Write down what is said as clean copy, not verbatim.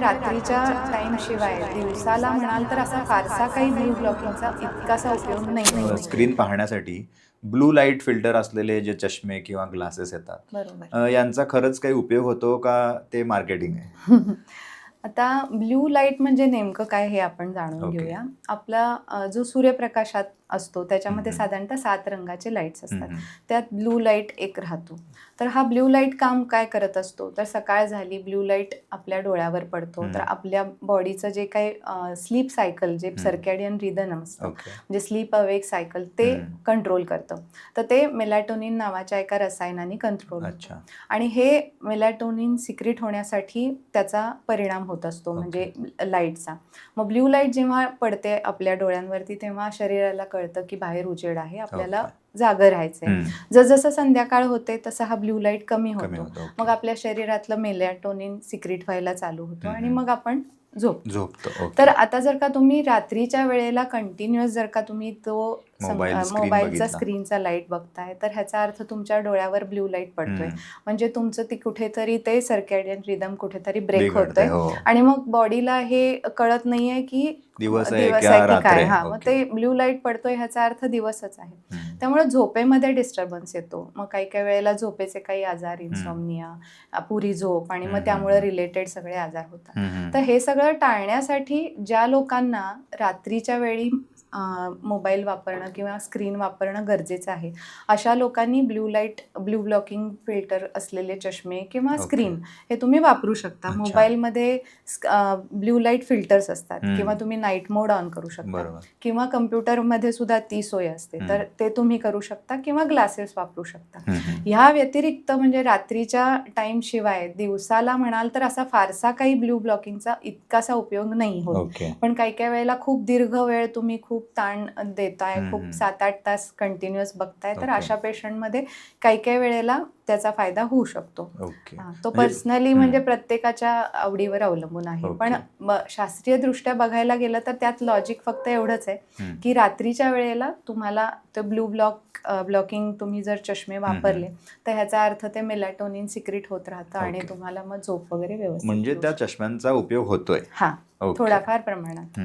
रात्रीच्या टाइम शिवाय दिवसाला म्हणाल तर असा फारसा काही ब्लू ब्लॉकिंगचा इतकासा उपयोग नाही होत. स्क्रीन पाहण्यासाठी ब्लू लाईट फिल्टर असलेले जे चष्मे किंवा ग्लासेस येतात, बरोबर. यांचा खरंच काही उपयोग होतो का ते मार्केटिंग आहे? आता ब्लू लाईट म्हणजे नेमकं काय हे आपण जाणून ओके. घेऊया. आपला जो सूर्यप्रकाशात असतो त्याच्यामध्ये हम्म. साधारणतः 7 रंगाचे लाईट्स असतात. हम्म. त्यात ब्लू लाईट एक राहतो. तर हा ब्लू लाईट काम काय करत असतो, तर सकाळ झाली ब्लू लाईट आपल्या डोळ्यावर पडतो तर आपल्या बॉडीचं जे काही स्लीप सायकल जे सर्कॅडियन रिदम असतं, ओके. म्हणजे स्लीप अवेक सायकल ते कंट्रोल करतं. तर ते मेलॅटोनिन नावाच्या एका रसायनाने कंट्रोल होतं. अच्छा. आणि हे मेलॅटोनिन सिक्रेट होण्यासाठी त्याचा परिणाम होत असतो, म्हणजे लाईटचा. मग ब्ल्यू लाईट जेव्हा पडते आपल्या डोळ्यांवरती तेव्हा शरीराला कळतं की बाहेर उजेड आहे, आपल्याला जागं राहायचंय. जसं संध्याकाळ होते तसं हा ब्ल्यू लाईट कमी होतो. मग आपल्या शरीरातलं मेलॅटोनिन सिक्रेट व्हायला चालू होतो आणि मग आपण झोपतो. तर आता जर का तुम्ही रात्रीच्या वेळेला कंटिन्युअस जर का तुम्ही तो मोबाईलचा स्क्रीनचा लाईट बघताय तर ह्याचा अर्थ तुमच्या डोळ्यावर ब्ल्यू लाईट पडतोय, म्हणजे तुमचं ती कुठेतरी ते सर्कॅडियन रिदम कुठेतरी ब्रेक होतोय आणि मग बॉडीला हे कळत नाहीये की दिवस आहे की काय. मग ते ब्ल्यू लाईट पडतोय ह्याचा अर्थ दिवसच आहे. त्यामुळे झोपेमध्ये डिस्टर्बन्स येतो. मग काही काही वेळेला झोपेचे काही आजार, इन्सॉम्निया, अपुरी झोप आणि मग त्यामुळे रिलेटेड सगळे आजार होतात. तर हे सगळं टाळण्यासाठी ज्या लोकांना रात्रीच्या वेळी मोबाईल वापरणं किंवा स्क्रीन वापरणं गरजेचं आहे, अशा लोकांनी ब्लू ब्लॉकिंग फिल्टर असलेले चष्मे किंवा स्क्रीन हे तुम्ही वापरू शकता. मोबाईलमध्ये ब्लू लाईट फिल्टर्स असतात किंवा तुम्ही नाईट मोड ऑन करू शकता किंवा कम्प्युटरमध्ये सुद्धा ती सोय असते, तर ते तुम्ही करू शकता किंवा ग्लासेस वापरू शकता. ह्या व्यतिरिक्त म्हणजे रात्रीच्या टाइम शिवाय दिवसाला म्हणाल तर असा फारसा काही ब्लू ब्लॉकिंगचा इतकासा उपयोग नाही होत. पण काही काही वेळेला खूप दीर्घ वेळ तुम्ही खूप ताण देताय, खूप 7-8 तास कंटिन्युअस बघताय, तर अशा पेशंटमध्ये काही काही वेळेला त्याचा फायदा होऊ शकतो. तो पर्सनली म्हणजे प्रत्येकाच्या आवडीवर अवलंबून आहे. पण शास्त्रीय दृष्ट्या बघायला गेलं तर त्यात लॉजिक फक्त एवढंच आहे की रात्रीच्या वेळेला तुम्हाला ते ब्लॉकिंग तुम्ही जर चष्मे वापरले तर ह्याचा अर्थ ते मेलॅटोनिन सिक्रेट होत राहतं आणि तुम्हाला मग झोप वगैरे व्यवस्थित. म्हणजे त्या चष्म्यांचा उपयोग होतोय. थोडाफार प्रमाणात.